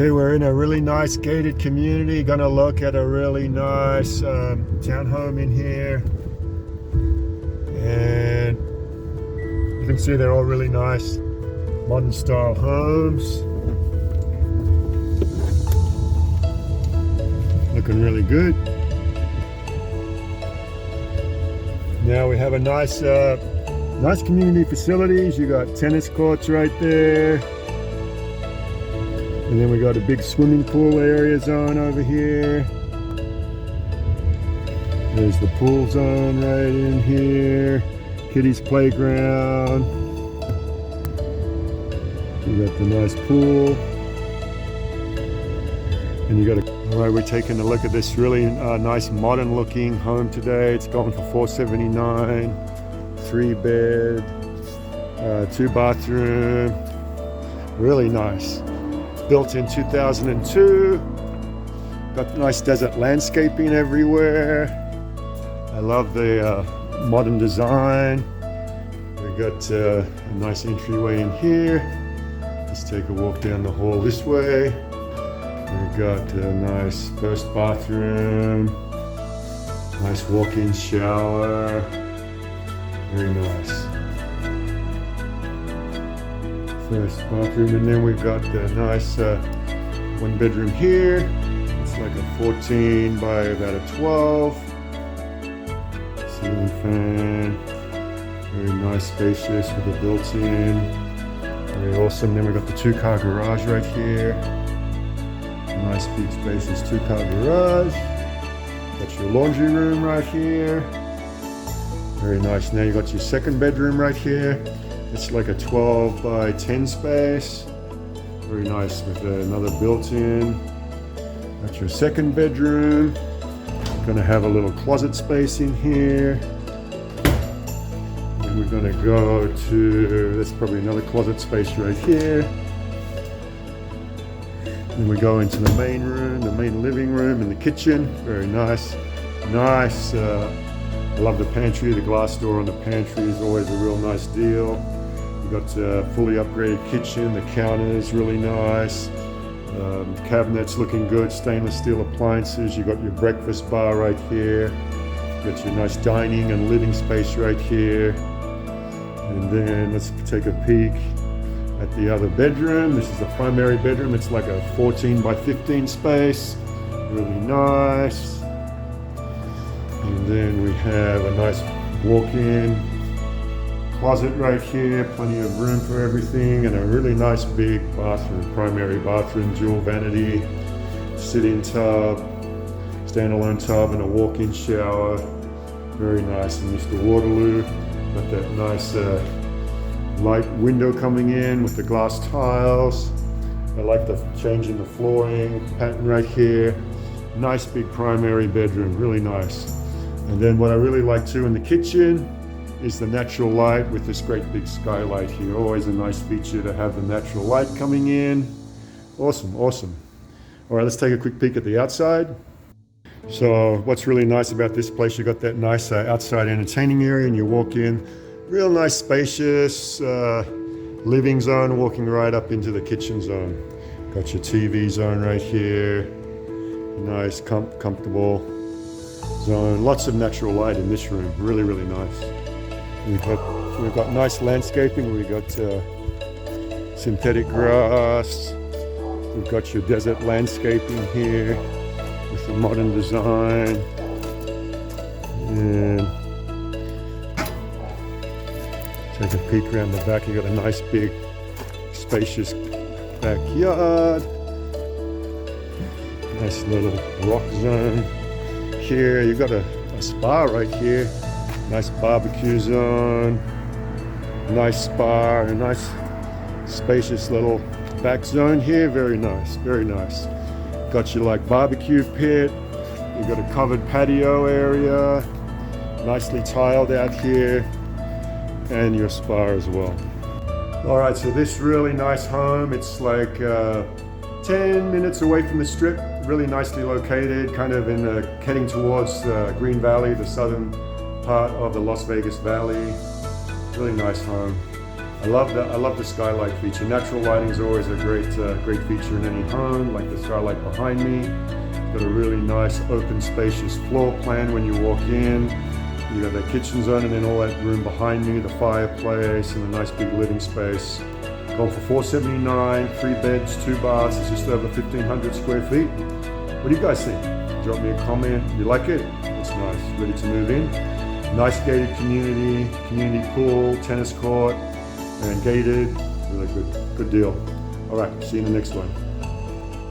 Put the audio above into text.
Okay, we're in a really nice gated community. Gonna look at a really nice townhome in here. And you can see they're all really nice modern style homes. Looking really good. Now we have a nice community facilities. You got tennis courts right there. And then we got a big swimming pool area zone over here. There's the pool zone right in here. Kiddies playground. You got the nice pool. And you got all right, we're taking a look at this really nice modern looking home today. It's going for $479, 3-bed, 2-bathroom, really nice. Built in 2002. Got nice desert landscaping everywhere. I love the modern design. We got a nice entryway in here. Let's take a walk down the hall this way. We've got a nice first bathroom. Nice walk-in shower. Very nice. First bathroom, and then we've got the nice 1-bedroom here. It's like a 14 by about a 12. Ceiling fan. Very nice, spacious with a built-in. Very awesome. Then we've got the 2-car garage right here. Nice big spacious 2-car garage. Got your laundry room right here. Very nice. Now you've got your 2nd bedroom right here. It's like a 12 by 10 space. Very nice with another built-in. Got your 2nd bedroom. Gonna have a little closet space in here. And we're gonna go to, that's probably another closet space right here. Then we go into the main room, the main living room and the kitchen. Very nice. Nice. I love the pantry. The glass door on the pantry is always a real nice deal. Got a fully upgraded kitchen. The counter is really nice. Cabinets looking good. Stainless steel appliances. You got your breakfast bar right here. Got your nice dining and living space right here. And then let's take a peek at the other bedroom. This is the primary bedroom. It's like a 14 by 15 space. Really nice. And then we have a nice walk-in closet right here, plenty of room for everything, and a really nice big bathroom, primary bathroom, dual vanity, sit-in tub, standalone tub, and a walk-in shower. Very nice. And Mr. Waterloo, got that nice light window coming in with the glass tiles. I like the change in the flooring pattern right here. Nice big primary bedroom, really nice. And then what I really like too in the kitchen is the natural light with this great big skylight here. Always a nice feature to have the natural light coming in. Awesome, awesome. All right, let's take a quick peek at the outside. So what's really nice about this place, you got that nice outside entertaining area, and you walk in, real nice spacious living zone, walking right up into the kitchen zone. Got your TV zone right here. Nice, comfortable zone. Lots of natural light in this room. Really, really nice. We've got nice landscaping. We've got synthetic grass. We've got your desert landscaping here with the modern design. And take a peek around the back. You got a nice big spacious backyard. Nice little rock zone here. You've got a spa right here. Nice barbecue zone, nice spa, a nice spacious little back zone here. Very nice, very nice. Got your like barbecue pit. You've got a covered patio area, nicely tiled out here, and your spa as well. All right, so this really nice home, it's like 10 minutes away from the strip, really nicely located, kind of in heading towards Green Valley, the southern part of the Las Vegas Valley. Really nice home. I love the skylight feature. Natural lighting is always a great feature in any home, like the skylight behind me. It's got a really nice open spacious floor plan when you walk in. You got the kitchen zone and then all that room behind me, the fireplace and a nice big living space. Going for $479, 3 beds, 2 baths. It's just over 1,500 square feet. What do you guys think? Drop me a comment. You like it? It's nice. Ready to move in. Nice gated community pool, tennis court, and gated. Really good deal. All right, see you in the next one.